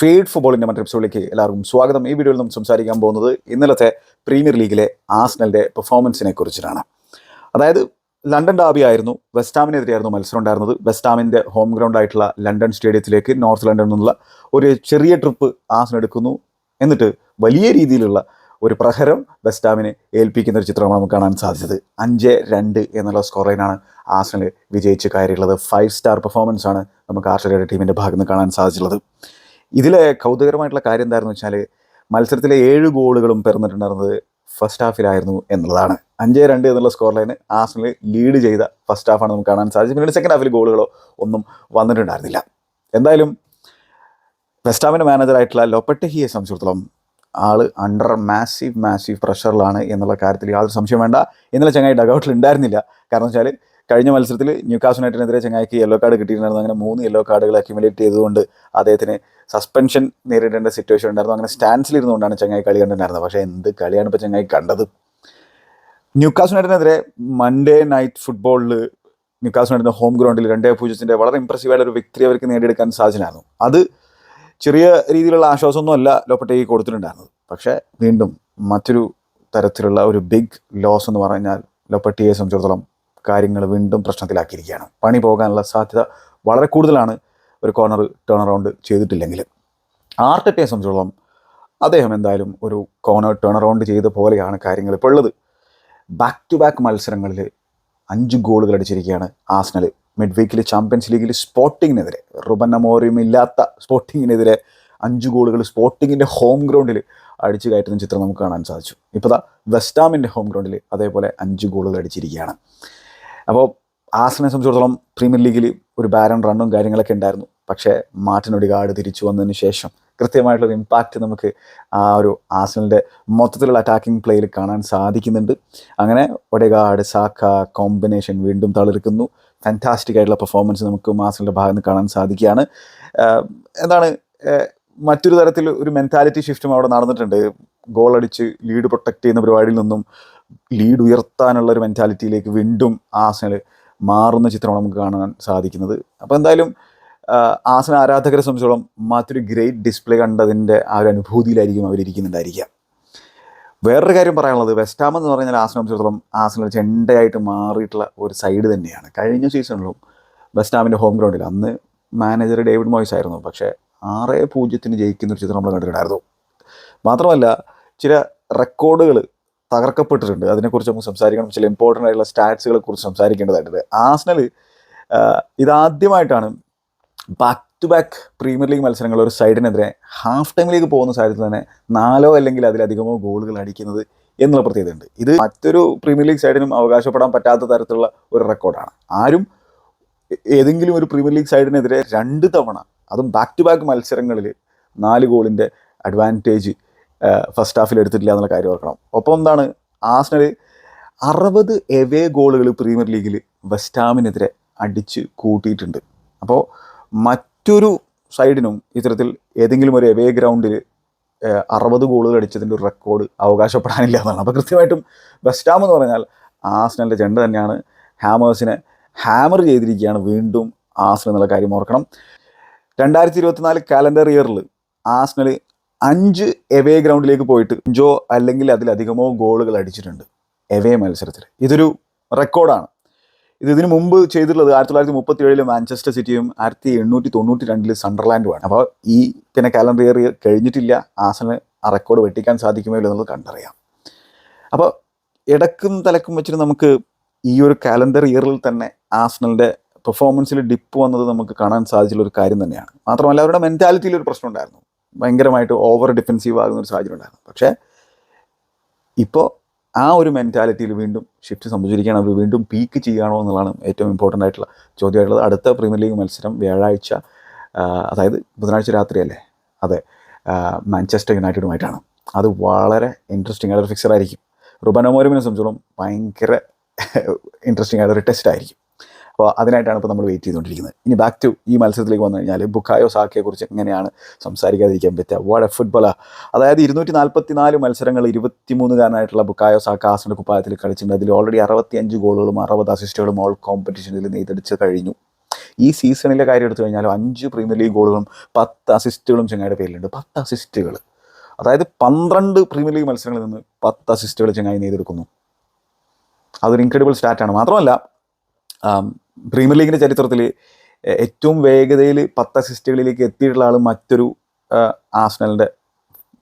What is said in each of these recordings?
Feed ഫുട്ബോളിൻ്റെ മറ്റൊരു എപ്പിസോഡിലേക്ക് എല്ലാവർക്കും സ്വാഗതം. ഈ വീഡിയോയിൽ നമ്മൾ സംസാരിക്കാൻ പോകുന്നത് ഇന്നലത്തെ പ്രീമിയർ ലീഗിലെ ആസ്നലിൻ്റെ പെർഫോമൻസിനെ കുറിച്ചിട്ടാണ്. അതായത് ലണ്ടൻ ഡാബി ആയിരുന്നു, വെസ്റ്റാമിനെതിരെയായിരുന്നു മത്സരം ഉണ്ടായിരുന്നത്. വെസ്റ്റാമിൻ്റെ ഹോം ഗ്രൗണ്ട് ആയിട്ടുള്ള ലണ്ടൻ സ്റ്റേഡിയത്തിലേക്ക് നോർത്ത് ലണ്ടനിൽ നിന്നുള്ള ഒരു ചെറിയ ട്രിപ്പ് ആസ്നൽ എടുക്കുന്നു. എന്നിട്ട് വലിയ രീതിയിലുള്ള ഒരു പ്രഹരം വെസ്റ്റാമിനെ ഏൽപ്പിക്കുന്ന ഒരു ചിത്രമാണ് നമുക്ക് കാണാൻ സാധിച്ചത്. 5-2 എന്നുള്ള സ്കോർ ലൈനാണ് ആസ്നൽ വിജയിച്ച് കയറിയുള്ളത്. 5 സ്റ്റാർ പെർഫോമൻസ് ആണ് നമുക്ക് ആർട്ടറ്റയുടെ ടീമിൻ്റെ ഭാഗത്ത് നിന്ന് കാണാൻ സാധിച്ചുള്ളത്. ഇതിലെ കൗതുകരമായിട്ടുള്ള കാര്യം എന്തായിരുന്നു വെച്ചാൽ മത്സരത്തിലെ 7 ഗോളുകളും പിറന്നിട്ടുണ്ടായിരുന്നത് ഫസ്റ്റ് ഹാഫിലായിരുന്നു എന്നുള്ളതാണ്. 5-2 എന്നുള്ള സ്കോർ ലൈന് ആസ്നൽ ലീഡ് ചെയ്ത ഫസ്റ്റ് ഹാഫാണ് നമുക്ക് കാണാൻ സാധിച്ചത്. പിന്നീട് സെക്കൻഡ് ഹാഫിൽ ഗോളുകളോ ഒന്നും വന്നിട്ടുണ്ടായിരുന്നില്ല. എന്തായാലും വെസ്റ്റാമിൻ്റെ മാനേജറായിട്ടുള്ള ലോപ്പറ്റഹിയെ സംബന്ധിച്ചിടത്തോളം ആള് അണ്ടർ മാസീവ് പ്രഷറിലാണ് എന്നുള്ള കാര്യത്തിൽ യാതൊരു സംശയം വേണ്ട. ഇന്നലെ ചങ്ങായി ഡഗൗട്ടിൽ ഉണ്ടായിരുന്നില്ല. കാരണം വെച്ചാൽ കഴിഞ്ഞ മത്സരത്തിൽ ന്യൂകാസിൽ യുണൈറ്റഡിനെതിരെ ചങ്ങായിക്ക് യെല്ലോ കാർഡ് കിട്ടിയിട്ടുണ്ടായിരുന്നു. അങ്ങനെ 3 യെല്ലോ കാർഡുകൾ അക്യുമുലേറ്റ് ചെയ്തുകൊണ്ട് അദ്ദേഹത്തിന് സസ്പെൻഷൻ നേരിടേണ്ട സിറ്റുവേഷൻ ഉണ്ടായിരുന്നു. അങ്ങനെ സ്റ്റാൻഡ്സിലിരുന്നുകൊണ്ടാണ് ചങ്ങായി കളി കണ്ടിട്ടുണ്ടായിരുന്നത്. പക്ഷേ എന്ത് കളിയാണ് ഇപ്പോൾ ചങ്ങായി കണ്ടത്. ന്യൂകാസിൽ യുണൈറ്റഡിനെതിരെ മൺഡേ നൈറ്റ് ഫുട്ബോളിൽ ന്യൂകാസിൽ യുണൈറ്റഡിൻ്റെ ഹോം ഗ്രൗണ്ടിൽ 2-0 വളരെ ഇംപ്രസീവായിട്ട് ഒരു വിക്ടറി അവർക്ക് നേടിയെടുക്കാൻ സാധിച്ചിട്ടുണ്ടായിരുന്നു. അത് ചെറിയ രീതിയിലുള്ള ആശ്വാസമൊന്നും അല്ല ലോപ്പറ്റേക്ക് കൊടുത്തിട്ടുണ്ടായിരുന്നത്. പക്ഷേ വീണ്ടും മറ്റൊരു തരത്തിലുള്ള ഒരു ബിഗ് ലോസ് എന്ന് പറഞ്ഞാൽ ലോപ്പറ്റയെ സംബന്ധിച്ചിടത്തോളം കാര്യങ്ങൾ വീണ്ടും പ്രശ്നത്തിലാക്കിയിരിക്കുകയാണ്. പണി പോകാനുള്ള സാധ്യത വളരെ കൂടുതലാണ് ഒരു കോർണർ ടേൺ അറൗണ്ട് ചെയ്തിട്ടില്ലെങ്കിൽ. ആർട്ടറ്റയെ സംബന്ധിച്ചിടത്തോളം അദ്ദേഹം എന്തായാലും ഒരു കോർണർ ടേൺ അറൗണ്ട് ചെയ്ത പോലെയാണ് കാര്യങ്ങൾ ഇപ്പോൾ ഉള്ളത്. ബാക്ക് ടു ബാക്ക് മത്സരങ്ങളിൽ 5 ഗോളുകൾ അടിച്ചിരിക്കുകയാണ് ആസ്നൽ. മിഡ് വീക്കിൽ ചാമ്പ്യൻസ് ലീഗിൽ സ്പോർട്ടിങ്ങിനെതിരെ, റുബൻ അമോറിയം ഇല്ലാത്ത സ്പോർട്ടിങ്ങിനെതിരെ 5 ഗോളുകൾ സ്പോർട്ടിങ്ങിൻ്റെ ഹോം ഗ്രൗണ്ടിൽ അടിച്ചു കയറ്റുന്ന ചിത്രം നമുക്ക് കാണാൻ സാധിച്ചു. ഇപ്പോൾ ദാ വെസ്റ്റാമിൻ്റെ ഹോം ഗ്രൗണ്ടിൽ അതേപോലെ 5 ഗോളുകൾ അടിച്ചിരിക്കുകയാണ്. അപ്പോൾ ആസ്നലിനെ സംബന്ധിച്ചിടത്തോളം പ്രീമിയർ ലീഗിൽ ഒരു ബാരൺ റണ്ണും കാര്യങ്ങളൊക്കെ ഉണ്ടായിരുന്നു. പക്ഷേ മാർട്ടിൻ ഒഡിഗാർഡ് തിരിച്ചു വന്നതിന് ശേഷം കൃത്യമായിട്ടുള്ളൊരു ഇമ്പാക്റ്റ് നമുക്ക് ആ ഒരു ആസ്നലിൻ്റെ മൊത്തത്തിലുള്ള അറ്റാക്കിംഗ് പ്ലേയിൽ കാണാൻ സാധിക്കുന്നുണ്ട്. അങ്ങനെ ഒഡിഗാർഡ് സാക്ക കോമ്പിനേഷൻ വീണ്ടും തളിർക്കുന്നു. ഫാൻറ്റാസ്റ്റിക് ആയിട്ടുള്ള പെർഫോമൻസ് നമുക്ക് ആസ്നലിൻ്റെ ഭാഗത്ത് നിന്ന് കാണാൻ സാധിക്കുകയാണ്. എന്താണ് മറ്റൊരു തരത്തിൽ ഒരു മെൻറ്റാലിറ്റി ഷിഫ്റ്റും അവിടെ നടന്നിട്ടുണ്ട്. ഗോളടിച്ച് ലീഡ് പ്രൊട്ടക്റ്റ് ചെയ്യുന്ന പരിപാടിയിൽ നിന്നും ലീഡ് ഉയർത്താനുള്ള ഒരു മെൻറ്റാലിറ്റിയിലേക്ക് വീണ്ടും ആസ്നൽ മാറുന്ന ചിത്രമാണ് നമുക്ക് കാണാൻ സാധിക്കുന്നത്. അപ്പോൾ എന്തായാലും ആസ്നൽ ആരാധകരെ സംബന്ധിച്ചോളം മറ്റൊരു ഗ്രേറ്റ് ഡിസ്പ്ലേ കണ്ടതിൻ്റെ ആ ഒരു അനുഭൂതിയിലായിരിക്കും അവരിയ്ക്കുന്നുണ്ടായിരിക്കുക. വേറൊരു കാര്യം പറയാനുള്ളത്, വെസ്റ്റാം എന്ന് പറഞ്ഞാൽ ആസ്നലിനെ സംബന്ധിച്ചിടത്തോളം ആസ്നൽ ചെണ്ടയായിട്ട് മാറിയിട്ടുള്ള ഒരു സൈഡ് തന്നെയാണ്. കഴിഞ്ഞ സീസണിലും വെസ്റ്റാമിൻ്റെ ഹോം ഗ്രൗണ്ടിൽ അന്ന് മാനേജർ ഡേവിഡ് മോയ്സ് ആയിരുന്നു. പക്ഷേ 6-0 ജയിക്കുന്ന ഒരു ചിത്രം നമ്മൾ കണ്ടിട്ടുണ്ടായിരുന്നു. മാത്രമല്ല ചില റെക്കോർഡുകൾ തകർക്കപ്പെട്ടിട്ടുണ്ട്. അതിനെക്കുറിച്ച് നമുക്ക് സംസാരിക്കണം. ചില ഇമ്പോർട്ടൻ്റ് ആയിട്ടുള്ള സ്റ്റാറ്റ്സുകളെ കുറിച്ച് സംസാരിക്കേണ്ടതായിട്ടുണ്ട്. ആസ്നൽ ഇതാദ്യമായിട്ടാണ് back to back premier league മത്സരങ്ങൾ ഒരു സൈഡിനെതിരെ ഹാഫ് ടൈമിലേക്ക് പോകുന്ന സാഹചര്യത്തിൽ തന്നെ 4 അല്ലെങ്കിൽ അതിലധികമോ ഗോളുകൾ അടിക്കുന്നത് എന്നുള്ള പ്രത്യേകതയുണ്ട്. ഇത് മറ്റൊരു പ്രീമിയർ ലീഗ് സൈഡിനും അവകാശപ്പെടാൻ പറ്റാത്ത തരത്തിലുള്ള ഒരു റെക്കോർഡാണ്. ആരും ഏതെങ്കിലും ഒരു പ്രീമിയർ ലീഗ് സൈഡിനെതിരെ 2 തവണ, അതും ബാക്ക് ടു ബാക്ക് മത്സരങ്ങളിൽ 4 ഗോളിൻ്റെ അഡ്വാൻറ്റേജ് ഫസ്റ്റ് ഹാഫിൽ എടുത്തിട്ടില്ല എന്നുള്ള കാര്യം ഓർക്കണം. ഒപ്പം എന്താണ്, ആസ്നൽ 60 എവേ ഗോളുകൾ പ്രീമിയർ ലീഗിൽ വെസ്റ്റാമിനെതിരെ അടിച്ച് കൂട്ടിയിട്ടുണ്ട്. അപ്പോൾ മറ്റൊരു സൈഡിനും ഇത്തരത്തിൽ ഏതെങ്കിലും ഒരു എവേ ഗ്രൗണ്ടിൽ 60 ഗോളുകൾ അടിച്ചതിൻ്റെ ഒരു റെക്കോർഡ് അവകാശപ്പെടാനില്ല എന്നാണ്. അപ്പോൾ കൃത്യമായിട്ടും വെസ്റ്റാം എന്ന് പറഞ്ഞാൽ ആസ്നലിൻ്റെ ചെണ്ട തന്നെയാണ്. ഹാമേഴ്സിനെ ഹാമർ ചെയ്തിരിക്കുകയാണ് വീണ്ടും ആസ്നൽ എന്നുള്ള കാര്യം ഓർക്കണം. 2024 കാലണ്ടർ ഇയറിൽ ആസ്നൽ 5 എവേ ഗ്രൗണ്ടിലേക്ക് പോയിട്ട് 5 അല്ലെങ്കിൽ അതിലധികമോ ഗോളുകൾ അടിച്ചിട്ടുണ്ട് എവേ മത്സരത്തിൽ. ഇതൊരു റെക്കോർഡാണ്. ഇതിനു മുമ്പ് ചെയ്തിട്ടുള്ളത് 1937 മാഞ്ചസ്റ്റർ സിറ്റിയും 1892 സണ്ടർലാൻഡുമാണ്. അപ്പോൾ ഈ പിന്നെ കാലണ്ടർ ഇയർ കഴിഞ്ഞിട്ടില്ല. ആസ്നൽ ആ റെക്കോർഡ് വെട്ടിക്കാൻ സാധിക്കുമോ എന്നുള്ളത് കണ്ടറിയാം. അപ്പോൾ ഇടക്കും തലക്കും വെച്ചിട്ട് നമുക്ക് ഈ ഒരു കാലണ്ടർ ഇയറിൽ തന്നെ ആസ്നലിൻ്റെ പെർഫോമൻസിൽ ഡിപ്പ് വന്നത് നമുക്ക് കാണാൻ സാധിച്ചുള്ള ഒരു കാര്യം തന്നെയാണ്. മാത്രമല്ല അവരുടെ മെൻറ്റാലിറ്റിയിൽ ഒരു പ്രശ്നം ഉണ്ടായിരുന്നു. ഭയങ്കരമായിട്ട് ഓവർ ഡിഫെൻസീവ് ആകുന്ന ഒരു സാഹചര്യം ഉണ്ടായിരുന്നു. പക്ഷേ ഇപ്പോൾ ആ ഒരു മെൻറ്റാലിറ്റിയിൽ വീണ്ടും ഷിഫ്റ്റ് സംഭവിച്ചിരിക്കുകയാണ്. അവർ വീണ്ടും പീക്ക് ചെയ്യുകയാണോ എന്നുള്ളതാണ് ഏറ്റവും ഇമ്പോർട്ടൻ്റ് ആയിട്ടുള്ള ചോദ്യമായിട്ടുള്ളത്. അടുത്ത പ്രീമിയർ ലീഗ് മത്സരം വ്യാഴാഴ്ച, അതായത് ബുധനാഴ്ച രാത്രിയല്ലേ? അതെ, മാഞ്ചസ്റ്റർ യുണൈറ്റഡുമായിട്ടാണ്. അത് വളരെ ഇൻട്രസ്റ്റിംഗ് ആയിട്ടൊരു ഫിക്സർ ആയിരിക്കും. റുബൻ അമോറിമിനെ സംബന്ധിച്ചോളം ഭയങ്കര ഇൻട്രസ്റ്റിംഗ് ആയിട്ടൊരു ടെസ്റ്റ് ആയിരിക്കും. അപ്പോൾ അതിനായിട്ടാണ് ഇപ്പോൾ നമ്മൾ വെയിറ്റ് ചെയ്തുകൊണ്ടിരിക്കുന്നത്. ഇനി ബാക്ക് ടു ഈ മത്സരത്തിലേക്ക് വന്നു കഴിഞ്ഞാൽ ബുക്കായോ സാക്കയെക്കുറിച്ച് എങ്ങനെയാണ് സംസാരിക്കാതിരിക്കാൻ പറ്റുക? വാട്ട് എ ഫുട്ബോളാണ്. അതായത് 244 മത്സരങ്ങൾ 23-കാരനായിട്ടുള്ള ബുക്കായോ സാക്ക ആസ്നൽ കുപ്പായത്തിൽ കളിച്ചിട്ടുണ്ട്. അതിൽ ഓൾറെഡി 65 ഗോളുകളും 60 അസിസ്റ്റുകളും ഓൾ കോമ്പറ്റീഷനിൽ നെയ്തെടുച്ച് കഴിഞ്ഞു. ഈ സീസണിലെ കാര്യം എടുത്തു കഴിഞ്ഞാൽ 5 പ്രീമിയർ ലീഗ് ഗോളുകളും 10 അസിസ്റ്റുകളും ചങ്ങായിയുടെ പേരിലുണ്ട്. 10 അസിസ്റ്റുകൾ, അതായത് 12 പ്രീമിയർ ലീഗ് മത്സരങ്ങളിൽ നിന്ന് 10 അസിസ്റ്റുകൾ ചങ്ങായി നേടിയെടുക്കുന്നു. അതൊരു ഇൻക്രെഡിബിൾ സ്റ്റാറ്റാണ്. മാത്രമല്ല പ്രീമിയർ ലീഗിൻ്റെ ചരിത്രത്തിൽ ഏറ്റവും വേഗതയിൽ 10 അസിസ്റ്റുകളിലേക്ക് എത്തിയിട്ടുള്ള ആൾ മറ്റൊരു ആസ്നലിൻ്റെ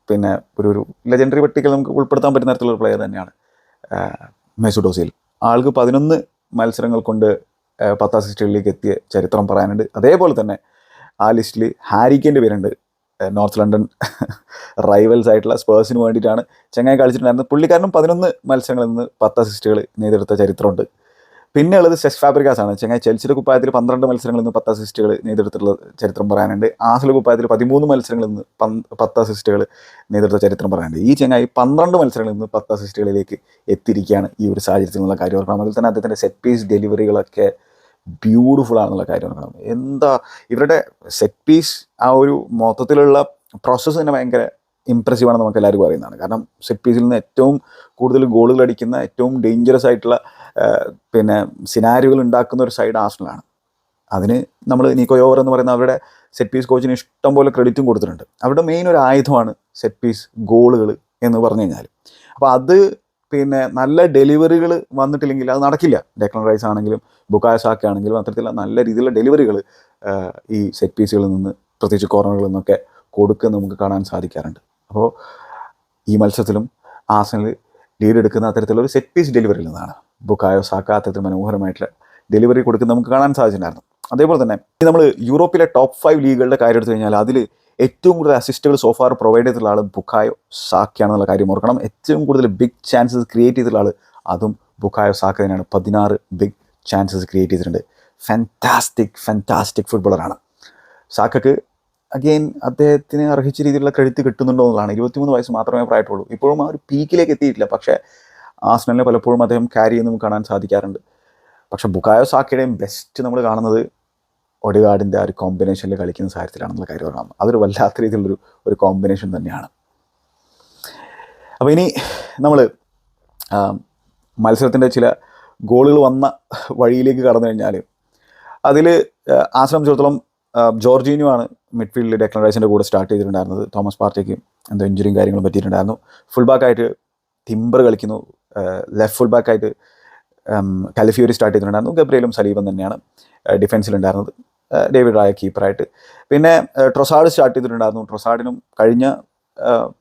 പിന്നെ ഒരു ലെജൻഡറി പട്ടികയിൽ നമുക്ക് ഉൾപ്പെടുത്താൻ പറ്റുന്ന തരത്തിലുള്ള പ്ലെയർ തന്നെയാണ് മെസൂട്ട് ഓസിൽ. ആൾക്ക് 11 മത്സരങ്ങൾ കൊണ്ട് 10 അസിസ്റ്റുകളിലേക്ക് എത്തിയ ചരിത്രം പറയാനുണ്ട്. അതേപോലെ തന്നെ ആ ലിസ്റ്റിൽ ഹാരി കെയിൻ്റെ പേരുണ്ട്. നോർത്ത് ലണ്ടൻ റൈവൽസ് ആയിട്ടുള്ള സ്പേഴ്സിന് വേണ്ടിയിട്ടാണ് ചങ്ങായി കളിച്ചിട്ടുണ്ടായിരുന്നത്. പുള്ളിക്കാരനും 11 മത്സരങ്ങളിൽ നിന്ന് 10 അസിസ്റ്റുകൾ നേടിയെടുത്ത ചരിത്രമുണ്ട്. പിന്നെ ഉള്ളത് സെസ് ഫാബ്രിക്കാസ് ആണ്. ചങ്ങായി ചെൽസിയുടെ കുപ്പായത്തിൽ 12 മത്സരങ്ങളിൽ നിന്ന് 10 അസിസ്റ്റുകൾ നേടിയെടുത്തിട്ടുള്ള ചരിത്രം പറയാനുണ്ട്. ആർസണൽ കുപ്പായത്തിൽ 13 മത്സരങ്ങളിൽ നിന്ന് 10 അസിസ്റ്റുകൾ നേടിയെടുത്ത ചരിത്രം പറയാനുണ്ട്. ഈ ചങ്ങായി 12 മത്സരങ്ങളിൽ നിന്ന് 10 അസിസ്റ്റുകളിലേക്ക് എത്തിയിരിക്കുകയാണ് ഈ ഒരു സാഹചര്യത്തിൽ എന്നുള്ള കാര്യം ഓർക്കണം. അതിൽ തന്നെ അദ്ദേഹത്തിൻ്റെ സെറ്റ് പീസ് ഡെലിവറികളൊക്കെ ബ്യൂട്ടിഫുൾ ആണെന്നുള്ള കാര്യം ഓർക്കണം. എന്താ ഇവരുടെ സെറ്റ് പീസ് ആ ഒരു മൊത്തത്തിലുള്ള പ്രോസസ്സ് തന്നെ ഭയങ്കര ഇംപ്രസീവ് ആണെന്ന് നമുക്ക് എല്ലാവർക്കും അറിയുന്നതാണ്. കാരണം സെറ്റ് പീസിൽ നിന്ന് ഏറ്റവും കൂടുതൽ ഗോളുകൾ അടിക്കുന്ന, ഏറ്റവും ഡേഞ്ചറസ് ആയിട്ടുള്ള പിന്നെ സിനാരിയോകൾ ഉണ്ടാക്കുന്ന ഒരു സൈഡ് ആർസണലാണ്. അതിന് നമ്മൾ നിക്കോ യോവർ എന്ന് പറയുന്ന അവരുടെ സെറ്റ് പീസ് കോച്ചിന് ഇഷ്ടം പോലെ ക്രെഡിറ്റും കൊടുത്തിട്ടുണ്ട്. അവരുടെ മെയിൻ ഒരു ആയുധമാണ് സെറ്റ് പീസ് ഗോളുകൾ എന്ന് പറഞ്ഞു കഴിഞ്ഞാൽ. അപ്പോൾ അത് പിന്നെ നല്ല ഡെലിവറികൾ വന്നിട്ടില്ലെങ്കിൽ അത് നടക്കില്ല. ഡെക്ലൻ റൈസ് ആണെങ്കിലും ബുക്കായോ സാക്ക ആണെങ്കിലും അത്തരത്തിലുള്ള നല്ല രീതിയിലുള്ള ഡെലിവറികൾ ഈ സെറ്റ് പീസുകളിൽ നിന്ന്, പ്രത്യേകിച്ച് കോർണറുകളിൽ നിന്നൊക്കെ കൊടുക്കുക നമുക്ക് കാണാൻ സാധിക്കാറുണ്ട്. അപ്പോൾ ഈ മത്സരത്തിലും ആർസണൽ ലീഡ് എടുക്കുന്ന അത്തരത്തിലുള്ള ഒരു സെറ്റ് പീസ് ഡെലിവറിയിൽ നിന്നാണ് ബുക്കായോ സാക്ക അത്തരത്തിൽ മനോഹരമായിട്ടുള്ള ഡെലിവറി കൊടുക്കുന്നത് നമുക്ക് കാണാൻ സാധിച്ചിട്ടുണ്ടായിരുന്നു. അതേപോലെ തന്നെ നമ്മൾ യൂറോപ്പിലെ ടോപ്പ് 5 ലീഗുകളുടെ കാര്യം എടുത്തു കഴിഞ്ഞാൽ അതിൽ ഏറ്റവും കൂടുതൽ അസിസ്റ്റുകൾ സോഫാർ പ്രൊവൈഡ് ചെയ്തിട്ടുള്ള ആൾ ബുക്കായോ സാക്കയാണെന്നുള്ള കാര്യം ഓർക്കണം. ഏറ്റവും കൂടുതൽ ബിഗ് ചാൻസസ് ക്രിയേറ്റ് ചെയ്തിട്ടുള്ള ആൾ അതും ബുക്കായോ സാക്ക തന്നെയാണ്. 16 ബിഗ് ചാൻസസ് ക്രിയേറ്റ് ചെയ്തിട്ടുണ്ട്. ഫാൻറ്റാസ്റ്റിക് ഫുട്ബോളറാണ്. സാക്കക്ക് അഗെയിൻ അദ്ദേഹത്തിന് അർഹിച്ച രീതിയിലുള്ള ക്രെഡിറ്റ് കിട്ടുന്നുണ്ടോ എന്നുള്ളതാണ്. 23 വയസ്സ് മാത്രമേ പ്രായമുള്ളൂ. ഇപ്പോഴും ആ ഒരു പീക്കിലേക്ക് എത്തിയിട്ടില്ല. പക്ഷേ ആർസണലിനെ പലപ്പോഴും അദ്ദേഹം ക്യാരി ചെയ്യുന്ന നമുക്ക് കാണാൻ സാധിക്കാറുണ്ട്. പക്ഷേ ബുക്കായോ സാക്കയുടെയും ബെസ്റ്റ് നമ്മൾ കാണുന്നത് ഒഡിഗാർഡിൻ്റെ ആ ഒരു കോമ്പിനേഷനിൽ കളിക്കുന്ന സാഹചര്യത്തിലാണെന്നുള്ള കാര്യം പറയാം. അതൊരു വല്ലാത്ത രീതിയിലുള്ളൊരു കോമ്പിനേഷൻ തന്നെയാണ്. അപ്പോൾ ഇനി നമ്മൾ മത്സരത്തിൻ്റെ ചില ഗോളുകൾ വന്ന വഴിയിലേക്ക് കടന്നു കഴിഞ്ഞാൽ അതിൽ ആർസണൽ സംബന്ധിച്ചിടത്തോളം ജോർജീനിയോ ആണ് മിഡ്ഫീൽഡിൽ ഡെക്ലൻ റൈസിൻ്റെ കൂടെ സ്റ്റാർട്ട് ചെയ്തിട്ടുണ്ടായിരുന്നത്. തോമസ് പാർട്ടിക്ക് എന്തോ ഇഞ്ചുറിയും കാര്യങ്ങളും പറ്റിയിട്ടുണ്ടായിരുന്നു. ഫുൾ ബാക്കായിട്ട് ടിംബർ കളിക്കുന്നു. ലെഫ്റ്റ് ഫുൾ ബാക്കായിട്ട് കാലിഫിയോറി സ്റ്റാർട്ട് ചെയ്തിട്ടുണ്ടായിരുന്നു. ഗബ്രിയേലും സലീബൻ തന്നെയാണ് ഡിഫൻസിലുണ്ടായിരുന്നത്. ഡേവിഡ് റായ കീപ്പറായിട്ട്. പിന്നെ ട്രൊസാർഡ് സ്റ്റാർട്ട് ചെയ്തിട്ടുണ്ടായിരുന്നു. ട്രൊസാർഡിനും കഴിഞ്ഞ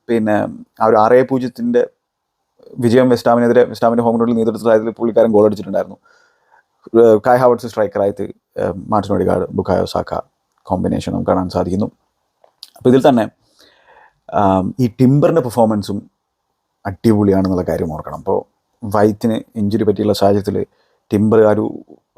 പിന്നെ ആ ഒരു 6-0 വിജയം വെസ്റ്റാമിൻ്റെ ഹോം ഗ്രൗണ്ടിൽ നേതൃത്വത്തിൽ പുള്ളിക്കാരൻ ഗോൾ അടിച്ചിട്ടുണ്ടായിരുന്നു. കായ് ഹാവർട്സ് സ്ട്രൈക്കറായിട്ട് Martin Odegaard Bukayo Saka combination നമുക്ക് കാണാൻ സാധിക്കുന്നു. അപ്പോൾ ഇതിൽ തന്നെ ഈ ടിംബറിൻ്റെ പെർഫോമൻസും അടിപൊളിയാണെന്നുള്ള കാര്യം ഓർക്കണം. അപ്പോൾ വൈറ്റിന് ഇഞ്ചുറി പറ്റിയുള്ള സാഹചര്യത്തിൽ ടിംബർ ആ ഒരു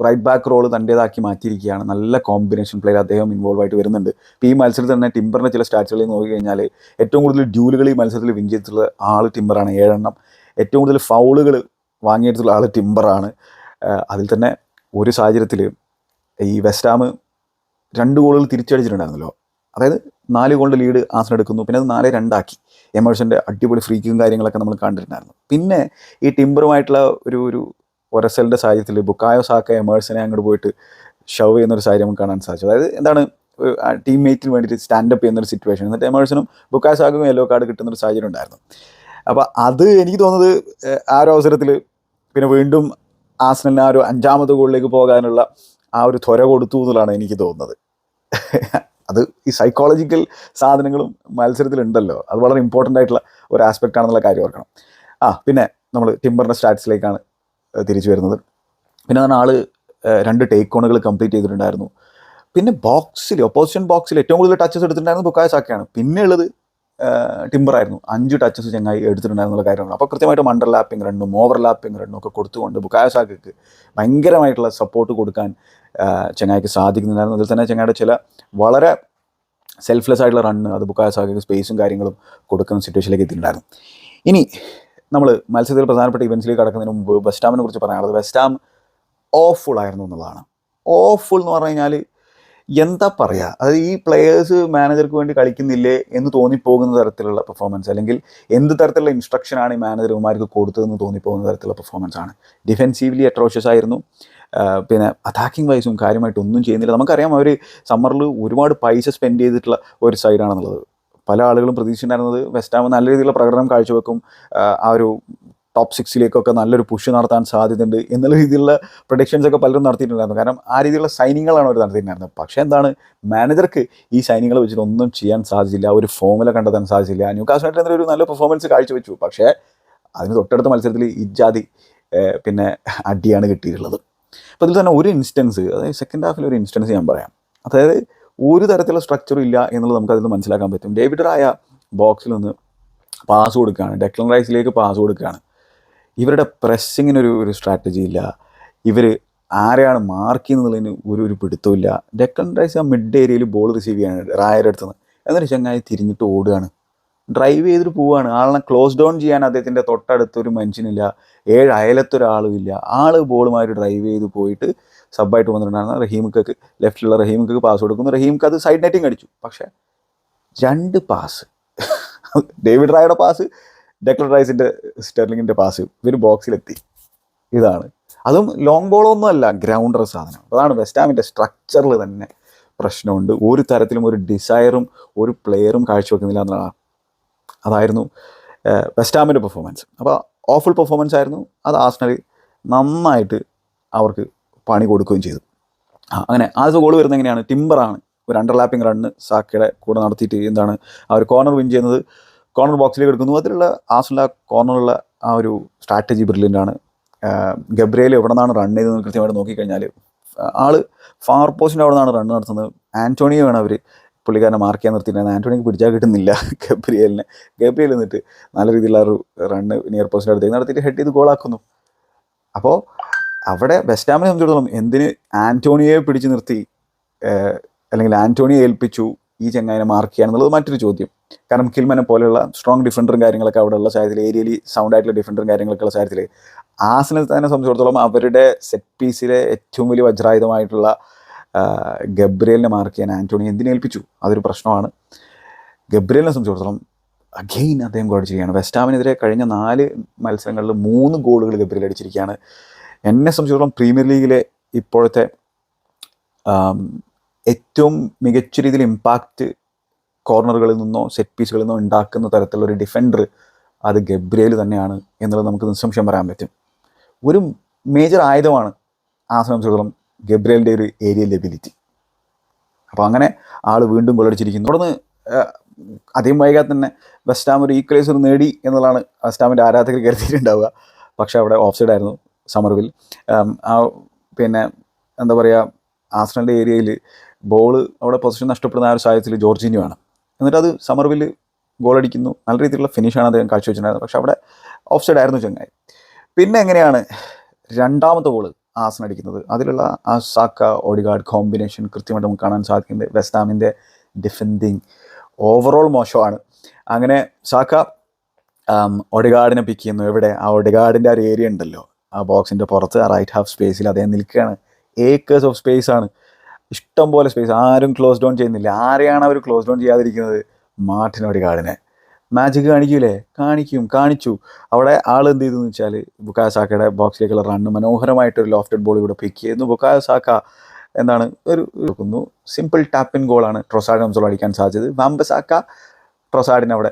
റൈറ്റ് ബാക്ക് റോള് തൻ്റേതാക്കി മാറ്റിയിരിക്കുകയാണ്. നല്ല കോമ്പിനേഷൻ പ്ലെയർ അദ്ദേഹം ഇൻവോൾവ് ആയിട്ട് വരുന്നുണ്ട്. ഇപ്പോൾ ഈ മത്സരത്തിൽ തന്നെ ടിംബറിൻ്റെ ചില സ്റ്റാറ്റ്സുകളിൽ നോക്കി കഴിഞ്ഞാൽ ഏറ്റവും കൂടുതൽ ഡ്യൂലുകൾ ഈ മത്സരത്തിൽ വിൻ ചെയ്തിട്ടുള്ള ആൾ ടിംബറാണ്, 7 എണ്ണം. ഏറ്റവും കൂടുതൽ ഫൗളുകൾ വാങ്ങിയിട്ടുള്ള ആൾ ടിംബറാണ്. അതിൽ തന്നെ ഒരു സാഹചര്യത്തിൽ ഈ വെസ്റ്റ് ഹാം 2 ഗോളുകൾ തിരിച്ചടിച്ചിട്ടുണ്ടായിരുന്നല്ലോ. അതായത് 4 ഗോളിൻ്റെ ലീഡ് ആർസണൽ എടുക്കുന്നു. പിന്നെ അത് 4-2 ആക്കി. എമേഴ്സൻ്റെ അടിപൊളി ഫ്രീക്കും കാര്യങ്ങളൊക്കെ നമ്മൾ കണ്ടിട്ടുണ്ടായിരുന്നു. പിന്നെ ഈ ടിംബറുമായിട്ടുള്ള ഒരു ഒരസലിൻ്റെ സാഹചര്യത്തിൽ ബുക്കായോ സാക്ക എമേഴ്സനെ അങ്ങോട്ട് പോയിട്ട് ഷവ് ചെയ്യുന്നൊരു സാഹചര്യം നമുക്ക് കാണാൻ സാധിച്ചു. അതായത് എന്താണ് ടീം മേറ്റിന് വേണ്ടിയിട്ട് സ്റ്റാൻഡപ്പ് ചെയ്യുന്നൊരു സിറ്റുവേഷൻ. എന്നിട്ട് എമേഴ്സനും ബുക്കായോ സാക്കക്കും യെല്ലോ കാർഡ് കിട്ടുന്നൊരു സാഹചര്യം ഉണ്ടായിരുന്നു. അപ്പോൾ അത് എനിക്ക് തോന്നുന്നത് ആ ഒരു അവസരത്തിൽ പിന്നെ വീണ്ടും ആർസണലിന് ആ ഒരു 5ാമത്തെ ഗോളിലേക്ക് പോകാനുള്ള ആ ഒരു ത്വര കൊടുത്തു എന്നുള്ളതാണ് എനിക്ക് തോന്നുന്നത്. അത് ഈ സൈക്കോളജിക്കൽ സാധനങ്ങളും മത്സരത്തിലുണ്ടല്ലോ. അത് വളരെ ഇമ്പോർട്ടൻ്റ് ആയിട്ടുള്ള ഒരു ആസ്പെക്റ്റ് ആണെന്നുള്ള കാര്യം ഓർക്കണം. പിന്നെ നമ്മൾ ടിംബറിൻ്റെ സ്റ്റാറ്റ്സിലേക്കാണ് തിരിച്ചു വരുന്നത്. പിന്നെ അതാണ് ആൾ 2 ടേക്ക് ഓണുകൾ കംപ്ലീറ്റ് ചെയ്തിട്ടുണ്ടായിരുന്നു. പിന്നെ ഒപ്പോസിഷൻ ബോക്സിൽ ഏറ്റവും കൂടുതൽ ടച്ചസ് എടുത്തിട്ടുണ്ടായിരുന്നു ബുക്കായോ സാക്കയാണ്. പിന്നെ ഉള്ളത് ടിംബറായിരുന്നു. 5 ടച്ചസ് ചങ്ങായി എടുത്തിട്ടുണ്ടായിരുന്നുള്ള കാര്യമാണ്. അപ്പോൾ കൃത്യമായിട്ടും അണ്ടർലാപ്പിംഗ് റണ്ണും ഓവർലാപ്പിംഗ് റണ്ണും ഒക്കെ കൊടുത്തുകൊണ്ട് ബുക്കായോ സാക്കയ്ക്ക് ഭയങ്കരമായിട്ടുള്ള സപ്പോർട്ട് കൊടുക്കാൻ ചങ്ങായിക്ക് സാധിക്കുന്നുണ്ടായിരുന്നു. അതിൽ തന്നെ ചങ്ങായിയുടെ ചില വളരെ സെൽഫ്ലെസ് ആയിട്ടുള്ള റണ്ണ് അത് ബുക്കായോ സാക്കയ്ക്ക് സ്പേസും കാര്യങ്ങളും കൊടുക്കുന്ന സിറ്റുവേഷനിലേക്ക് എത്തിയിട്ടുണ്ടായിരുന്നു. ഇനി നമ്മൾ മത്സരത്തിൽ പ്രധാനപ്പെട്ട ഇവൻസിലേക്ക് കടക്കുന്നതിന് മുമ്പ് വെസ്റ്റ് ഹാമിനെ കുറിച്ച് പറയാനുള്ളത് വെസ്റ്റ് ഹാം ഓഫുൾ ആയിരുന്നു എന്നുള്ളതാണ്. ഓഫുൾ എന്ന് പറഞ്ഞു കഴിഞ്ഞാൽ എന്താ പറയുക, അതായത് ഈ പ്ലെയേഴ്സ് മാനേജർക്ക് വേണ്ടി കളിക്കുന്നില്ലേ എന്ന് തോന്നിപ്പോകുന്ന തരത്തിലുള്ള പെർഫോമൻസ്, അല്ലെങ്കിൽ എന്ത് തരത്തിലുള്ള ഇൻസ്ട്രക്ഷനാണ് ഈ മാനേജർമാർക്ക് കൊടുത്തതെന്ന് തോന്നിപ്പോകുന്ന തരത്തിലുള്ള പെർഫോമൻസ് ആണ്. ഡിഫെൻസീവ്ലി അട്രോഷ്യസ് ആയിരുന്നു. പിന്നെ അറ്റാക്കിംഗ് വൈസും കാര്യമായിട്ടൊന്നും ചെയ്യുന്നില്ല. നമുക്കറിയാം അവർ സമ്മറിൽ ഒരുപാട് പൈസ സ്പെൻഡ് ചെയ്തിട്ടുള്ള ഒരു സൈഡാണെന്നുള്ളത്. പല ആളുകളും പ്രതീക്ഷിച്ചിട്ടുണ്ടായിരുന്നത് വെസ്റ്റ് ഹാം നല്ല രീതിയിലുള്ള പ്രകടനം കാഴ്ചവെക്കും, ആ ഒരു ടോപ്പ് 6 നല്ലൊരു പുഷ് നടത്താൻ സാധ്യതയുണ്ട് എന്നുള്ള രീതിയിലുള്ള പ്രൊഡിക്ഷൻസ് ഒക്കെ പലരും നടത്തിയിട്ടുണ്ടായിരുന്നു. കാരണം ആ രീതിയിലുള്ള സൈനിങ്ങളാണ് അവർ നടത്തിയിട്ടുണ്ടായിരുന്നത്. പക്ഷേ എന്താണ്, മാനേജർക്ക് ഈ സൈനിങ്ങൾ വെച്ചിട്ട് ഒന്നും ചെയ്യാൻ സാധിച്ചില്ല, ഒരു ഫോമുല കണ്ടെത്താൻ സാധിച്ചില്ല. ന്യൂകാസിലായിട്ട് ഒരു നല്ല പെർഫോമൻസ് കാഴ്ചവെച്ചു. പക്ഷേ അതിന് തൊട്ടടുത്ത മത്സരത്തിൽ ഇജാതി പിന്നെ അടിയാണ് കിട്ടിയിട്ടുള്ളത്. അപ്പോൾ അതിൽ തന്നെ ഒരു ഇൻസ്റ്റൻസ്, അതായത് സെക്കൻഡ് ഹാഫിൽ ഒരു ഇൻസ്റ്റൻസ് ഞാൻ പറയാം. അതായത് ഒരു തരത്തിലുള്ള സ്ട്രക്ചറും ഇല്ല എന്നുള്ളത് നമുക്കതിൽ നിന്ന് മനസ്സിലാക്കാൻ പറ്റും. ഡേവിഡ് റായ ബോക്സിൽ നിന്ന് പാസ് കൊടുക്കുകയാണ്, ഡെക്ലൻ റൈസിലേക്ക് പാസ് കൊടുക്കുകയാണ്. ഇവരുടെ പ്രസ്സിങ്ങിനൊരു സ്ട്രാറ്റജി ഇല്ല, ഇവർ ആരെയാണ് മാർക്ക് ചെയ്യുന്നതിന് ഒരു പിടുത്തമില്ല. ഡെക്ലൻ റൈസ് ആ മിഡ് ഏരിയയിൽ ബോൾ റിസീവ് ചെയ്യാണ് റായയുടെ അടുത്ത് നിന്ന്, എന്നൊരു ചങ്ങായി തിരിഞ്ഞിട്ട് ഓടുകയാണ്, ഡ്രൈവ് ചെയ്തിട്ട് പോവുകയാണ്. ആളിനെ ക്ലോസ് ഡൗൺ ചെയ്യാൻ അദ്ദേഹത്തിൻ്റെ തൊട്ടടുത്തൊരു മനുഷ്യനില്ല, 7 അയലത്തൊരാളും ഇല്ല. ആൾ ബോളുമായിട്ട് ഡ്രൈവ് ചെയ്ത് പോയിട്ട് സബ്ബായിട്ട് വന്നിട്ടുണ്ടായിരുന്ന റഹീംക്ക്, ലെഫ്റ്റിലുള്ള റഹീംക്ക് പാസ് കൊടുക്കുന്നു. റഹീംക്ക് അത് സൈഡ് നെറ്റിങ് അടിച്ചു. പക്ഷേ 2 പാസ്, ഡേവിഡ് റായയുടെ പാസ്, ഡെക്ലൻ റൈസിൻ്റെ സ്റ്റെർലിങ്ങിൻ്റെ പാസ്, ഇവർ ബോക്സിലെത്തി. ഇതാണ്, അതും ലോങ് ബോളൊന്നും അല്ല, ഗ്രൗണ്ടർ സാധനം. അതാണ് വെസ്റ്റ് ഹാമിൻ്റെ സ്ട്രക്ചറിൽ തന്നെ പ്രശ്നമുണ്ട്. ഒരു തരത്തിലും ഒരു ഡിസയറും ഒരു പ്ലെയറും കാഴ്ചവെക്കുന്നില്ല എന്നുള്ളതാണ്. അതായിരുന്നു വെസ്റ്റ് ഹാമിൻ്റെ പെർഫോമൻസ്. അപ്പോൾ ഓഫുൾ പെർഫോമൻസ് ആയിരുന്നു. അത് ആർസണൽ നന്നായിട്ട് അവർക്ക് പണി കൊടുക്കുകയും ചെയ്തു. അങ്ങനെ ആദ്യത്തെ ഗോൾ വരുന്നത് എങ്ങനെയാണ്, ടിംബറാണ് ഒരു അണ്ടർലാപ്പിംഗ് റണ്ണ് സാക്കയുടെ കൂടെ നടത്തിയിട്ട് എന്താണ് ആ ഒരു കോർണർ വിൻ ചെയ്യുന്നത്, കോർണർ ബോക്സിലേക്ക് എടുക്കുന്നു. അതിലുള്ള ആർസണൽ കോർണറുള്ള ആ ഒരു സ്ട്രാറ്റജി ബ്രില്യൻ്റ് ആണ്. ഗബ്രിയേൽ എവിടെ നിന്നാണ് റൺ ചെയ്തതെന്ന് കൃത്യമായിട്ട് നോക്കിക്കഴിഞ്ഞാൽ ആൾ ഫാർ പോസ്റ്റിൻ്റെ അവിടെ നിന്നാണ് റണ്ണ് നടത്തുന്നത്. ആൻ്റോണിയോ വേണം അവർ പുള്ളിക്കാരനെ മാർക്ക് ചെയ്യാൻ നിർത്തിയിട്ടുണ്ടായിരുന്നു. ആൻ്റോണിക്ക് പിടിച്ചാൽ കിട്ടുന്നില്ല ഗബ്രിയേൽ എന്നിട്ട് നല്ല രീതിയിലുള്ള ഒരു റണ്ണ് നിയർ പോസ്റ്റിൻ്റെ അടുത്തേക്ക് നടത്തിയിട്ട് ഹെഡ് ചെയ്ത് ഗോളാക്കുന്നു. അപ്പോൾ അവിടെ വെസ്റ്റ് ഹാമിനെ സംബന്ധിച്ചിടത്തോളം എന്തിന് ആൻ്റോണിയെ പിടിച്ച് നിർത്തി അല്ലെങ്കിൽ ആൻ്റോണിയെ ഏൽപ്പിച്ചു ഈ ചങ്ങായിനെ മാർക്ക് ചെയ്യാന്നുള്ളത് മറ്റൊരു ചോദ്യം. കാരണം കിൽമനെ പോലെയുള്ള സ്ട്രോങ് ഡിഫൻഡറും കാര്യങ്ങളൊക്കെ അവിടെ ഉള്ള സാഹചര്യത്തിൽ, ഏരിയലി സൗണ്ട് ആയിട്ടുള്ള ഡിഫൻഡറും കാര്യങ്ങളൊക്കെ ഉള്ള സാഹചര്യത്തിൽ ആർസണൽ തന്നെ സംബന്ധിച്ചിടത്തോളം അവരുടെ സെറ്റ് പീസിലെ ഏറ്റവും വലിയ വജ്രായുധമായിട്ടുള്ള ഗബ്രിയേലിനെ മാർക്ക് ചെയ്യാൻ ആൻ്റോണി എന്തിനേൽപ്പിച്ചു, അതൊരു പ്രശ്നമാണ്. ഗബ്രിയേലിനെ സംബന്ധിച്ചിടത്തോളം അഗെയിൻ അദ്ദേഹം ഗോൾ അടിച്ചിരിക്കുകയാണ്. വെസ്റ്റ് ഹാമിനെതിരെ കഴിഞ്ഞ 4 മത്സരങ്ങളിൽ 3 ഗോളുകൾ ഗബ്രിയേൽ അടിച്ചിരിക്കുകയാണ്. എന്നെ സംബന്ധിച്ചിടത്തോളം പ്രീമിയർ ലീഗിലെ ഇപ്പോഴത്തെ ഏറ്റവും മികച്ച രീതിയിൽ ഇമ്പാക്റ്റ് കോർണറുകളിൽ നിന്നോ സെറ്റ് പീസുകളിൽ നിന്നോ ഉണ്ടാക്കുന്ന തരത്തിലുള്ളൊരു ഡിഫൻഡർ അത് ഗബ്രിയേൽ തന്നെയാണ് എന്നുള്ളത് നമുക്ക് നിസ്സംശയം പറയാൻ പറ്റും. ഒരു മേജർ ആയുധമാണ് ആ സംബന്ധിച്ചിടത്തോളം ഗബ്രിയേലിൻ്റെ ഒരു ഏരിയൽ എബിലിറ്റി. അപ്പോൾ അങ്ങനെ ആൾ വീണ്ടും ഗോളടിച്ചിരിക്കുന്നു. തുടർന്ന് അധികം വൈകാതെ തന്നെ വെസ്റ്റ് ഹാം ഒരു ഈക്വലൈസർ നേടി എന്നുള്ളതാണ് വെസ്റ്റ് ഹാമിൻ്റെ ആരാധകർ കരുതിയിട്ടുണ്ടാവുക. പക്ഷേ അവിടെ ഓഫ് സൈഡ് ആയിരുന്നു സമർവിൽ. പിന്നെ എന്താ പറയുക, ആർസണലിൻ്റെ ഏരിയയിൽ ബോൾ അവിടെ പൊസിഷൻ നഷ്ടപ്പെടുന്ന ആ ഒരു സാഹചര്യത്തിൽ ജോർജിനിയോ ആണ്. എന്നിട്ട് അത് സമർവിൽ ഗോളടിക്കുന്നു. നല്ല രീതിയിലുള്ള ഫിനിഷാണ് അദ്ദേഹം കാഴ്ചവെച്ചിട്ടുണ്ടായിരുന്നത്. പക്ഷേ അവിടെ ഓഫ് സൈഡ് ആയിരുന്നു ചങ്ങായി. പിന്നെ എങ്ങനെയാണ് രണ്ടാമത്തെ ഗോൾ ആർസണൽ അടിക്കുന്നത്, അതിലുള്ള ആ സാക്ക ഓഡിഗാർഡ് കോമ്പിനേഷൻ കൃത്യമായിട്ട് നമുക്ക് കാണാൻ സാധിക്കുന്നുണ്ട്. വെസ്റ്റ് ഹാമിൻ്റെ ഡിഫെൻഡിങ് ഓവറോൾ മോശമാണ്. അങ്ങനെ സാക്ക ഓഡിഗാർഡിനെ പിക്ക് ചെയ്യുന്നു. എവിടെ ആ ഓഡിഗാർഡിൻ്റെ ആ ഒരു ഏരിയ ഉണ്ടല്ലോ, ആ ബോക്സിൻ്റെ പുറത്ത് ആ റൈറ്റ് ഹാഫ് സ്പേസിൽ അദ്ദേഹം നിൽക്കുകയാണ്. ഏക്കേഴ്സ് ഓഫ് സ്പേസ് ആണ്, ഇഷ്ടം പോലെ സ്പേസ്. ആരും ക്ലോസ് ഡൗൺ ചെയ്യുന്നില്ല. ആരെയാണ് അവർ ക്ലോസ് ഡൗൺ ചെയ്യാതിരിക്കുന്നത്? മാർട്ടിൻ ഓഡിഗാർഡിനെ. മാജിക് കാണിക്കൂലേ? കാണിച്ചു. അവിടെ ആൾ എന്ത് ചെയ്തെന്ന് വെച്ചാൽ ബുക്കായോ സാക്കയുടെ ബോക്സിലേക്കുള്ള റണ്ണ് മനോഹരമായിട്ടൊരു ലോഫ്റ്റഡ് ബോൾ ഇവിടെ പിക്ക് ചെയ്യുന്നു. ബുക്കായോ സാക്ക എന്താണ് ഒരു സിമ്പിൾ ടാപ്പിൻ ഗോളാണ് ട്രൊസാർഡ് ഹംസോൾ അടിക്കാൻ സാധിച്ചത്. വാംബസാക്ക ട്രൊസാർഡിനെ അവിടെ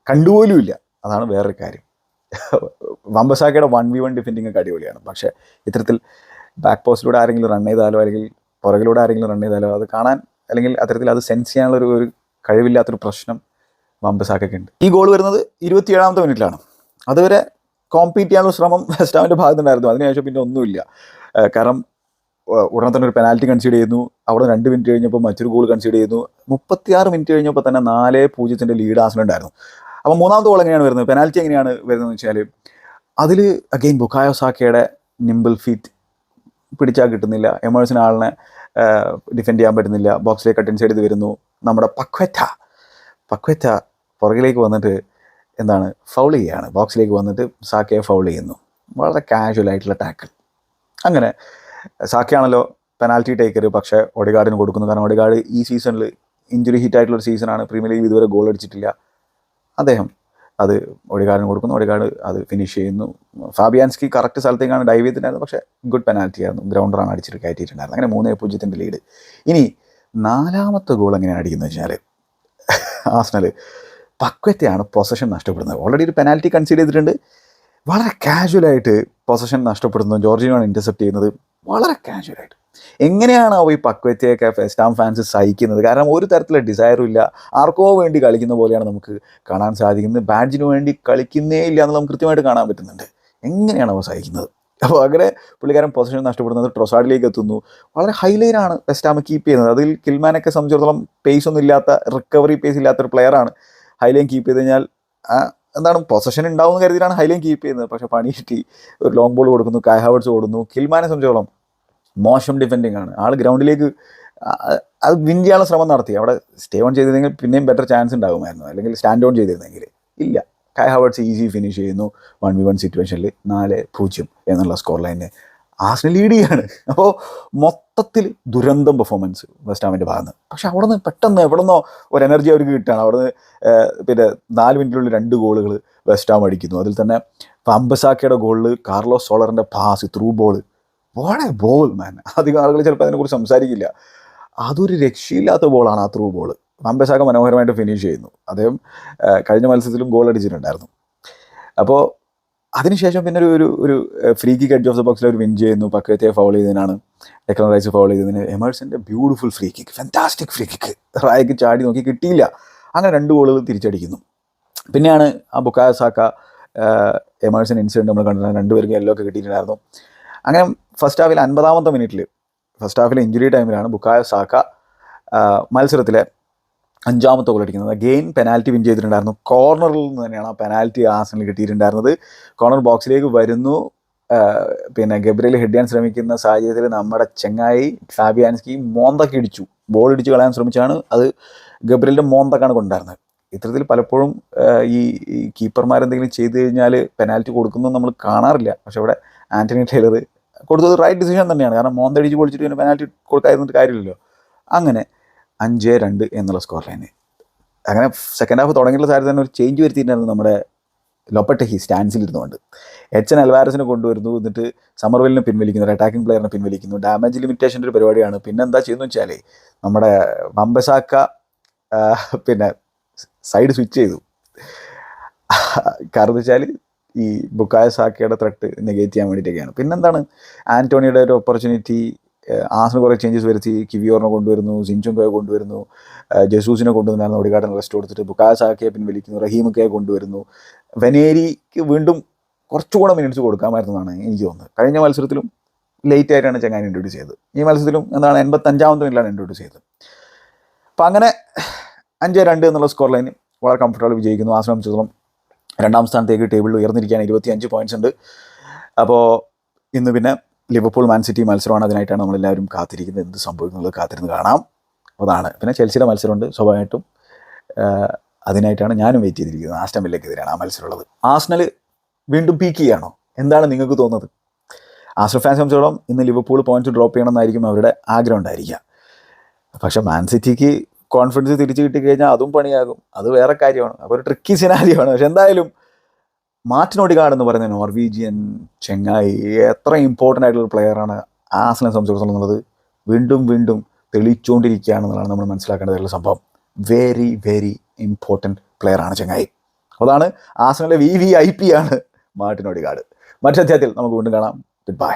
കണ്ടുപോലുമില്ല. അതാണ് വേറൊരു കാര്യം. വാംബസാക്കയുടെ 1v1 ഡിഫെൻഡിങ് ഒക്കെ അടിപൊളിയാണ്. പക്ഷേ ഇത്തരത്തിൽ ബാക്ക് പോസ്റ്റിലൂടെ ആരെങ്കിലും റൺ ചെയ്താലോ അല്ലെങ്കിൽ പുറകിലൂടെ ആരെങ്കിലും റൺ ചെയ്താലോ അത് കാണാൻ അല്ലെങ്കിൽ അത്തരത്തിൽ അത് സെൻസ് ചെയ്യാനുള്ള ഒരു കഴിവില്ലാത്തൊരു പ്രശ്നം വാംബസാക്കൊക്കെ ഉണ്ട്. ഈ ഗോൾ വരുന്നത് 27ാമത്തെ മിനിറ്റിലാണ്. അതുവരെ കോമ്പീറ്റ് ചെയ്യാനുള്ള ശ്രമം വെസ്റ്റ് ഹാമിൻ്റെ ഭാഗത്തുണ്ടായിരുന്നു. അതിനുശേഷം പിന്നെ ഒന്നുമില്ല. കാരണം ഉടനെ തന്നെ ഒരു പെനാൽറ്റി കൺസീഡ് ചെയ്യുന്നു. അവിടെ 2 മിനിറ്റ് കഴിഞ്ഞപ്പോൾ മറ്റൊരു ഗോൾ കൺസീഡ് ചെയ്യുന്നു. 36 മിനിറ്റ് കഴിഞ്ഞപ്പോൾ തന്നെ 4-0 ലീഡ് ആർസണലുണ്ടായിരുന്നു. അപ്പോൾ മൂന്നാമത്തെ ഗോൾ എങ്ങനെയാണ് വരുന്നത്, പെനാൽറ്റി എങ്ങനെയാണ് വരുന്നതെന്ന് വെച്ചാൽ അതിൽ അഗെയിൻ ബുക്കായോ സാക്കയുടെ നിമ്പിൾ ഫീറ്റ് പിടിച്ചാൽ കിട്ടുന്നില്ല. എമേഴ്സൺ ആളിനെ ഡിഫെൻഡ് ചെയ്യാൻ പറ്റുന്നില്ല. ബോക്സിലേക്ക് കട്ട് ഇൻസൈഡ് ചെയ്ത് വരുന്നു. നമ്മുടെ പക്വറ്റ പുറകിലേക്ക് വന്നിട്ട് എന്താണ് ഫൗൾ ചെയ്യുകയാണ്. ബോക്സിലേക്ക് വന്നിട്ട് സാക്കയെ ഫൗൾ ചെയ്യുന്നു. വളരെ കാഷ്വൽ ആയിട്ടുള്ള ടാക്കിൾ. അങ്ങനെ സാക്കയാണല്ലോ പെനാൽറ്റി ടേക്കർ, പക്ഷേ ഒഡെഗാർഡിന് കൊടുക്കുന്നു. കാരണം ഒഡെഗാർഡ് ഈ സീസണിൽ ഇഞ്ചുറി ഹിറ്റായിട്ടുള്ളൊരു സീസണാണ്. പ്രീമിയർ ലീഗിൽ ഇതുവരെ ഗോൾ അടിച്ചിട്ടില്ല. അദ്ദേഹം അത് ഒഡെഗാർഡിന് കൊടുക്കുന്നു. ഒഡെഗാർഡ് അത് ഫിനിഷ് ചെയ്യുന്നു. ഫാബിയാൻസ്കി കറക്റ്റ് സ്ഥലത്തേക്കാണ് ഡൈവ് ചെയ്തിട്ടുണ്ടായിരുന്നത്, പക്ഷേ ഗുഡ് പെനാൽറ്റി ആയിരുന്നു. ഗ്രൗണ്ടറാണ് അടിച്ചിട്ട് കയറ്റിയിട്ടുണ്ടായിരുന്നത്. അങ്ങനെ 3-0 ലീഡ്. ഇനി 4ാമത്തെ ഗോൾ എങ്ങനെയാണ് അടിക്കുന്നത് വെച്ചാൽ, ആസ്നൽ പക്വത്തെയാണ് പൊസഷൻ നഷ്ടപ്പെടുന്നത്. ഓൾറെഡി ഒരു പെനാൽറ്റി കൺസീഡ് ചെയ്തിട്ടുണ്ട്. വളരെ കാഷ്വലായിട്ട് പൊസഷൻ നഷ്ടപ്പെടുന്നു. ജോർജിനോയാണ് ഇൻ്റർസെപ്റ്റ് ചെയ്യുന്നത്. വളരെ കാഷ്വലായിട്ട്. എങ്ങനെയാണ് ഈ പക്വത്തെയൊക്കെ വെസ്റ്റ് ഹാം ഫാൻസ് സഹിക്കുന്നത്? കാരണം ഒരു തരത്തിലുള്ള ഡിസയറും ഇല്ല. ആർക്കോ വേണ്ടി കളിക്കുന്ന പോലെയാണ് നമുക്ക് കാണാൻ സാധിക്കുന്നത്. ബാഡ്ജിന് വേണ്ടി കളിക്കുന്നേ ഇല്ല എന്ന് നമുക്ക് കൃത്യമായിട്ട് കാണാൻ പറ്റുന്നുണ്ട്. എങ്ങനെയാണ് അവ സഹിക്കുന്നത്? അപ്പോൾ അങ്ങനെ പുള്ളിക്കാരൻ പൊസിഷൻ നഷ്ടപ്പെടുന്നത്. ട്രൊസാർഡിലേക്ക് എത്തുന്നു. വളരെ ഹൈലൈനാണ് വെസ്റ്റ് ഹാം കീപ്പ് ചെയ്യുന്നത്. അതിൽ കിൽമാനൊക്കെ സംബന്ധിച്ചിടത്തോളം പേസ് ഒന്നും ഇല്ലാത്ത, റിക്കവറി പേസ് ഇല്ലാത്തൊരു പ്ലെയറാണ്. ഹൈലൈൻ കീപ്പ് ചെയ്ത് കഴിഞ്ഞാൽ എന്താണ് പൊസഷൻ ഉണ്ടാവുമെന്ന് കരുതിയിട്ടാണ് ഹൈലൈൻ കീപ്പ് ചെയ്യുന്നത്. പക്ഷേ പണി കിട്ടി. ഒരു ലോങ് ബോൾ കൊടുക്കുന്നു, കായ് ഹാവർട്സ് ഓടുന്നു. കിൽമാനെ സംബന്ധിച്ചോളം മോശം ഡിഫെൻഡിങ് ആണ്. ആൾ ഗ്രൗണ്ടിലേക്ക് അത് വിൻ ചെയ്യാനുള്ള ശ്രമം നടത്തി. അവിടെ സ്റ്റേ ഓൺ ചെയ്തിരുന്നെങ്കിൽ പിന്നെയും ബെറ്റർ ചാൻസ് ഉണ്ടാകുമായിരുന്നു, അല്ലെങ്കിൽ സ്റ്റാൻഡ് ഓൺ ചെയ്തിരുന്നെങ്കിൽ. ഇല്ല, കായ് ഹാവർട്സ് ഈസി ഫിനിഷ് ചെയ്യുന്നു. 1v1 സിറ്റുവേഷനിൽ 4-0 എന്നുള്ള സ്കോർ ലൈന് ആസ്നൽ ലീഡ് ചെയ്യാണ്. അപ്പോൾ മൊത്തത്തിൽ ദുരന്തം പെർഫോമൻസ് വെസ്റ്റ് ഹാമിൻ്റെ ഭാഗത്ത് നിന്ന്. പക്ഷെ അവിടെ നിന്ന് പെട്ടെന്ന് എവിടെ നിന്നോ ഒരു എനർജി അവർക്ക് കിട്ടുകയാണ്. അവിടെ നിന്ന് പിന്നെ 4 മിനിറ്റിനുള്ളിൽ 2 ഗോളുകൾ വെസ്റ്റ് ഹാം അടിക്കുന്നു. അതിൽ തന്നെ വംബസാക്കയുടെ ഗോളിൽ കാർലോസ് സോളറിൻ്റെ pass, through ball, what a ball man. അധികം ആളുകൾ ചിലപ്പോൾ അതിനെക്കുറിച്ച് സംസാരിക്കില്ല. അതൊരു രക്ഷയില്ലാത്ത ബോളാണ് ആ ത്രൂ ബോൾ. വംബസാക്ക മനോഹരമായിട്ട് ഫിനിഷ് ചെയ്യുന്നു. അദ്ദേഹം കഴിഞ്ഞ മത്സരത്തിലും ഗോൾ അടിച്ചിട്ടുണ്ടായിരുന്നു. അപ്പോൾ അതിനുശേഷം പിന്നെ ഒരു free kick edge of the ബോക്സിൽ അവർ വിൻ ചെയ്യുന്നു. പക്വത്തെ ഫൗൾ ചെയ്തതിനാണ്, ഡെക്ലൻ റൈസ് ഫൗൾ ചെയ്തതിന്. എമേഴ്സൻ്റെ beautiful free kick, fantastic free kick, റായ്ക്ക് ചാടി നോക്കി കിട്ടിയില്ല. അങ്ങനെ 2 ഗോളുകൾ തിരിച്ചടിക്കുന്നു. പിന്നെയാണ് ആ ബുക്കായ സാക്ക എമേഴ്സൺ ഇൻസിഡൻറ്റ് നമ്മൾ കണ്ടിട്ടുണ്ട്. 2 പേർക്ക് യെല്ലോ ഒക്കെ കിട്ടിയിട്ടുണ്ടായിരുന്നു. അങ്ങനെ ഫസ്റ്റ് ഹാഫിൽ 50ാമത്തെ മിനിറ്റിൽ, ഫസ്റ്റ് ഹാഫിലെ ഇഞ്ചുറി ടൈമിലാണ് ബുക്കായ സാക്ക മത്സരത്തിലെ 5ാമത്തെ ഗോൾ അടിക്കുന്നത്. അഗെയിൻ പെനാൽറ്റി വിൻ ചെയ്തിട്ടുണ്ടായിരുന്നു. കോർണറിൽ നിന്ന് തന്നെയാണ് ആ പെനാൽറ്റി ആസ്നലിന് കിട്ടിയിട്ടുണ്ടായിരുന്നത്. കോർണർ ബോക്സിലേക്ക് വരുന്നു. പിന്നെ ഗബ്രിയേൽ ഹെഡ് ചെയ്യാൻ ശ്രമിക്കുന്ന സാഹചര്യത്തിൽ നമ്മുടെ ചെങ്ങായി ഫാബിയാൻസ്കി മോന്തക്ക് ഇടിച്ചു. ബോൾ ഇടിച്ച് കളയാൻ ശ്രമിച്ചാണ്. അത് ഗബ്രിയേലിൻ്റെ മോന്തക്കാണ് കൊണ്ടുവരുന്നത്. ഇത്തരത്തിൽ പലപ്പോഴും ഈ കീപ്പർമാരെന്തെങ്കിലും ചെയ്തു കഴിഞ്ഞാൽ പെനാൽറ്റി കൊടുക്കുന്നത് നമ്മൾ കാണാറില്ല. പക്ഷെ ഇവിടെ ആൻ്റണി ടൈലർ കൊടുത്തത് റൈറ്റ് ഡിസിഷൻ തന്നെയാണ്. കാരണം മോന്തടിച്ച് പൊളിച്ചിട്ട് പിന്നെ പെനാൽറ്റി കൊടുക്കാതിരുന്നിട്ട് കാര്യമില്ലല്ലോ. അങ്ങനെ 5-2 എന്നുള്ള സ്കോർ ലൈന്. അങ്ങനെ സെക്കൻഡ് ഹാഫ് തുടങ്ങിയുള്ള സാഹചര്യം തന്നെ ഒരു ചേഞ്ച് വരുത്തിയിട്ടുണ്ടായിരുന്നു നമ്മുടെ ലൊപ്പട്ടെഹി സ്റ്റാൻസിലിരുന്നുകൊണ്ട്. എഡ്സൺ അൽവാരസിനെ കൊണ്ടുവരുന്നു. എന്നിട്ട് സമർവെല്ലിനെ പിൻവലിക്കുന്നു, ഒരു അറ്റാക്കിംഗ് പ്ലെയറിനെ പിൻവലിക്കുന്നു. ഡാമേജ് ലിമിറ്റേഷൻ്റെ ഒരു പരിപാടിയാണ്. പിന്നെ എന്താ ചെയ്യുന്നത് വെച്ചാൽ നമ്മുടെ വംബസാക്ക പിന്നെ സൈഡ് സ്വിച്ച് ചെയ്തു. കാരണം വെച്ചാൽ ഈ ബുക്കായ സാക്കയുടെ ത്രെട്ട് നെഗേറ്റ് ചെയ്യാൻ വേണ്ടിയിട്ടൊക്കെയാണ്. പിന്നെന്താണ്, ആൻ്റോണിയുടെ ഒരു ഓപ്പർച്യൂണിറ്റി, ആസ്നൽ കുറേ ചേഞ്ചസ് വരുത്തി. കിവിയോറിനെ കൊണ്ടുവരുന്നു, സിൻചുങ്കോയെ കൊണ്ടുവരുന്നു, ജസൂസിനെ കൊണ്ടുവന്നായിരുന്നു. ഒഡിഗാർഡിന് റെസ്റ്റ് കൊടുത്തിട്ട് ബുക്കായ സാക്കയെ പിൻവലിക്കുന്നു, റഹീമൊക്കെ കൊണ്ടുവരുന്നു. വെനേരിക്ക് വീണ്ടും കുറച്ചുകൂടെ മിനിറ്റ്സ് കൊടുക്കാമായിരുന്നതാണ് എനിക്ക് തോന്നുന്നത്. കഴിഞ്ഞ മത്സരത്തിലും ലേറ്റ് ആയിട്ടാണ് ചങ്ങാൻ ഇൻട്രൊഡ്യൂസ് ചെയ്തത്. ഈ മത്സരത്തിലും എന്താണ് 85ാമത്തെ മിനിറ്റിലാണ് ഇൻട്രൊഡ്യൂസ് ചെയ്തത്. അപ്പോൾ അങ്ങനെ 5-2 എന്നുള്ള സ്കോർ ലൈന് വളരെ കംഫർട്ടബിൾ വിജയിക്കുന്നു. ആസ്നൽ സംബന്ധിച്ചിടത്തോളം 2ാം സ്ഥാനത്തേക്ക് ടേബിളിൽ ഉയർന്നിരിക്കുകയാണ്. 25 പോയിൻറ്റ്സ് ഉണ്ട്. അപ്പോൾ ഇന്ന് പിന്നെ ലിവർപൂൾ മാൻ സിറ്റി മത്സരമാണ്. അതിനായിട്ടാണ് നമ്മളെല്ലാവരും കാത്തിരിക്കുന്നത്. എന്ത് സംഭവിക്കുന്നത് കാത്തിരുന്ന് കാണാം. അതാണ്. പിന്നെ ചെൽസിയുടെ മത്സരമുണ്ട് സ്വാഭാവികമായിട്ടും. അതിനായിട്ടാണ് ഞാനും വെയിറ്റ് ചെയ്തിരിക്കുന്നത്. ആസ്റ്റൺ വില്ലയ്ക്കെതിരെയാണ് ആ മത്സരമുള്ളത്. ആസ്നൽ വീണ്ടും പീക്ക് ചെയ്യുകയാണോ? എന്താണ് നിങ്ങൾക്ക് തോന്നുന്നത്? ആസ്റ്റൺ ഫാൻസ് സംബന്ധിച്ചോളം ഇന്ന് ലിവർപൂൾ പോയിൻറ്റ്സ് ഡ്രോപ്പ് ചെയ്യണമെന്നായിരിക്കും അവരുടെ ആഗ്രഹം ഉണ്ടായിരിക്കുക. പക്ഷേ മാൻ സിറ്റിക്ക് കോൺഫിഡൻസ് തിരിച്ചു കിട്ടിക്കഴിഞ്ഞാൽ അതും പണിയാകും. അത് വേറെ കാര്യമാണ്. അപ്പോൾ ഒരു ട്രിക്കി സിനാരിയാണ്. പക്ഷെ എന്തായാലും മാർട്ടിൻ ഒഡിഗാർഡ് എന്ന് പറയുന്ന നോർവീജിയൻ ചെങ്ങായി എത്ര ഇമ്പോർട്ടൻ്റ് ആയിട്ടുള്ള പ്ലെയറാണ് ആസ്നലിനെ സംബന്ധിച്ചിടത്തോളം എന്നുള്ളത് വീണ്ടും വീണ്ടും തെളിയിച്ചുകൊണ്ടിരിക്കുകയാണെന്നുള്ളതാണ് നമ്മൾ മനസ്സിലാക്കേണ്ടതായിട്ടുള്ള സംഭവം. വെരി വെരി ഇമ്പോർട്ടൻറ്റ് പ്ലെയറാണ് ചെങ്ങായി. അതാണ് ആസ്നലിലെ VVIP ആണ് മാർട്ടിൻ ഒഡിഗാർഡ്. മറ്റൊരു അധ്യായത്തിൽ നമുക്ക് വീണ്ടും കാണാം. Good bye.